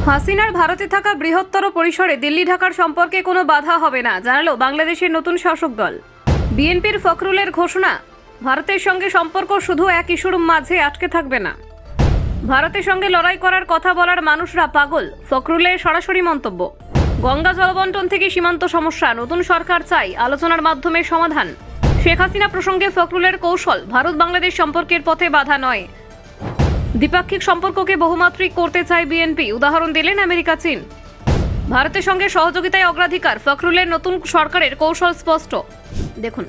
হাসিনার ভারতে থাকা বৃহত্তর পরিসরে দিল্লি ঢাকার সম্পর্কে কোনো বাধা হবে না, জানালো বাংলাদেশের নতুন শাসক দল। বিএনপির ফখরুলের ঘোষণা, ভারতের সঙ্গে সম্পর্ক শুধু এক ইস্যুর মাঝে আটকে থাকবে না। ভারতের সঙ্গে লড়াই করার কথা বলার মানুষরা পাগল, ফখরুলের সরাসরি মন্তব্য। গঙ্গা জলবন্টন থেকে সীমান্ত সমস্যা, নতুন সরকার চাই, আলোচনার মাধ্যমে সমাধান। শেখ হাসিনা প্রসঙ্গে ফখরুলের কৌশল, ভারত বাংলাদেশ সম্পর্কের পথে বাধা নয়, দ্বিপাক্ষিক সম্পর্ককে বহুমাত্রিক করতে চায় বিএনপি, উদাহরণ দিলেন আমেরিকা চীন। ভারতের সঙ্গে সহযোগিতায় অগ্রাধিকার, ফখরুলের নতুন সরকারের কৌশল স্পষ্ট। দেখুন,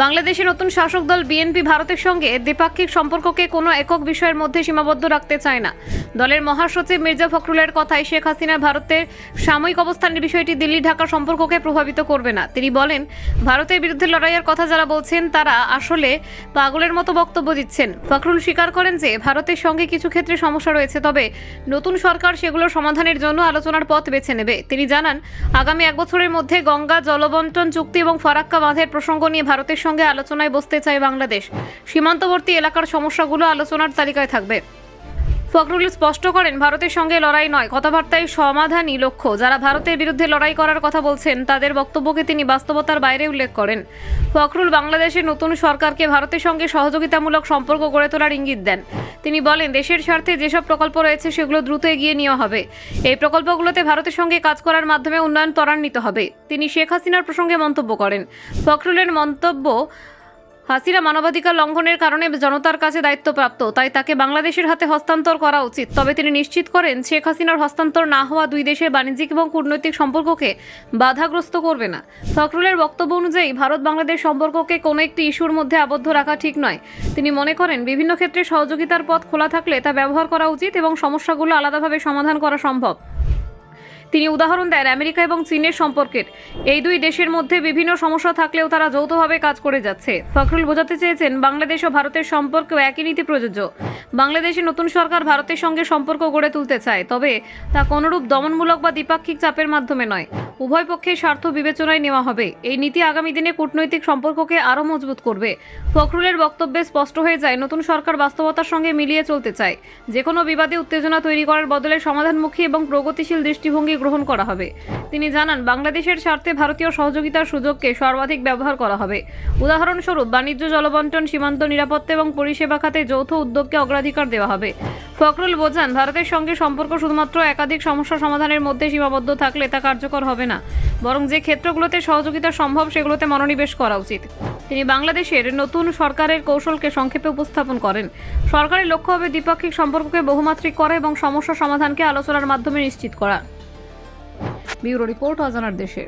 বাংলাদেশের নতুন শাসক দল বিএনপি ভারতের সঙ্গে দ্বিপাক্ষিক সম্পর্ককে কোনো একক বিষয়ের মধ্যে সীমাবদ্ধ রাখতে চায় না। দলের মহাসচিব মির্জা ফখরুলের কথায় শেখ হাসিনার ভারতের সাময়িক অবস্থানের বিষয়টি দিল্লি ঢাকা সম্পর্ককে প্রভাবিত করবে না। তিনি বলেন, ভারতের বিরুদ্ধে লড়াইয়ের কথা যারা বলছেন তারা আসলে পাগলের মতো বক্তব্য দিচ্ছেন। ফখরুল স্বীকার করেন যে ভারতের সঙ্গে কিছু ক্ষেত্রে সমস্যা রয়েছে, তবে নতুন সরকার সেগুলো সমাধানের জন্য আলোচনার পথ বেছে নেবে। তিনি জানান, আগামী এক বছরের মধ্যে গঙ্গা জলবন্টন চুক্তি এবং ফারাক্কা বাঁধের প্রসঙ্গ নিয়ে ভারতের সঙ্গে আলোচনায় বসতে চায় বাংলাদেশ। সীমান্তবর্তী এলাকার সমস্যাগুলো আলোচনার তালিকায় থাকবে। ফখরুল স্পষ্ট করেন, ভারতের সঙ্গে লড়াই নয়, কথাবার্তায় সমাধানই লক্ষ্য। যারা ভারতের বিরুদ্ধে লড়াই করার কথা বলছেন তাদের বক্তব্যকে তিনি বাস্তবতার বাইরে উল্লেখ করেন। ফখরুল বাংলাদেশের নতুন সরকারকে ভারতের সঙ্গে সহযোগিতামূলক সম্পর্ক গড়ে তোলার ইঙ্গিত দেন। তিনি বলেন, দেশের স্বার্থে যেসব প্রকল্প রয়েছে সেগুলো দ্রুত এগিয়ে নেওয়া হবে। এই প্রকল্পগুলোতে ভারতের সঙ্গে কাজ করার মাধ্যমে উন্নয়ন ত্বরান্বিত হবে। তিনি শেখ হাসিনার প্রসঙ্গে মন্তব্য করেন। ফখরুলের মন্তব্য, হাসিনা মানবাধিকার লঙ্ঘনের কারণে জনতার কাছে দায়িত্বপ্রাপ্ত, তাই তাকে বাংলাদেশের হাতে হস্তান্তর করা উচিত। তবে তিনি নিশ্চিত করেন, শেখ হাসিনার হস্তান্তর না হওয়া দুই দেশের বাণিজ্যিক এবং কূটনৈতিক সম্পর্ককে বাধাগ্রস্ত করবে না। ফখরুলের বক্তব্য অনুযায়ী ভারত বাংলাদেশ সম্পর্ককে কোনো একটি ইস্যুর মধ্যে আবদ্ধ রাখা ঠিক নয়। তিনি মনে করেন, বিভিন্ন ক্ষেত্রে সহযোগিতার পথ খোলা থাকলে তা ব্যবহার করা উচিত এবং সমস্যাগুলো আলাদাভাবে সমাধান করা সম্ভব। তিনি উদাহরণ দেন আমেরিকা এবং চীনের সম্পর্কের। এই দুই দেশের মধ্যে বিভিন্ন সমস্যা থাকলেও তারা যৌথভাবে কাজ করে যাচ্ছে। ফখরুল বোঝাতে চেয়েছেন, বাংলাদেশ ও ভারতের সম্পর্কেও একই নীতি প্রযোজ্য। বাংলাদেশের নতুন সরকার ভারতের সঙ্গে সম্পর্ক গড়ে তুলতে চায়, তবে তা কোনরূপ দমনমূলক বা দ্বিপাক্ষিক চাপের মাধ্যমে নয়। উভয় পক্ষের স্বার্থ বিবেচনায় নেওয়া হবে। এই নীতি আগামী দিনে কূটনৈতিক সম্পর্ককে আরও মজবুত করবে। ফখরুলের বক্তব্যে স্পষ্ট হয়ে যায়, নতুন সরকার বাস্তবতার সঙ্গে মিলিয়ে চলতে চায়। যে কোনো বিবাদে উত্তেজনা তৈরি করার বদলে সমাধানমুখী এবং প্রগতিশীল দৃষ্টিভঙ্গি গ্রহণ করা হবে। তিনি জানান, বাংলাদেশের স্বার্থে ভারতীয় সহযোগিতার সুযোগকে সর্বাধিক ব্যবহার করা হবে। উদাহরণস্বরূপ, বাণিজ্য, জলবন্টন, সীমান্ত নিরাপত্তা এবং পরিষেবা খাতে যৌথ উদ্যোগকে অগ্রাধিকার দেওয়া হবে। ফখরুল বোঝান, ভারতের সঙ্গে সম্পর্ক শুধুমাত্র একাধিক সমস্যা সমাধানের মধ্যে সীমাবদ্ধ থাকলে তা কার্যকর হবে না, বরং যে ক্ষেত্রগুলোতে সহযোগিতা সম্ভব সেগুলোতে মনোনিবেশ করা উচিত। তিনি বাংলাদেশের নতুন সরকারের কৌশলকে সংক্ষেপে উপস্থাপন করেন। সরকারের লক্ষ্য হবে দ্বিপাক্ষিক সম্পর্ককে বহুমাত্রিক করা এবং সমস্যা সমাধানকে আলোচনার মাধ্যমে নিশ্চিত করা। ব্যুরো রিপোর্ট, অজানার দেশে।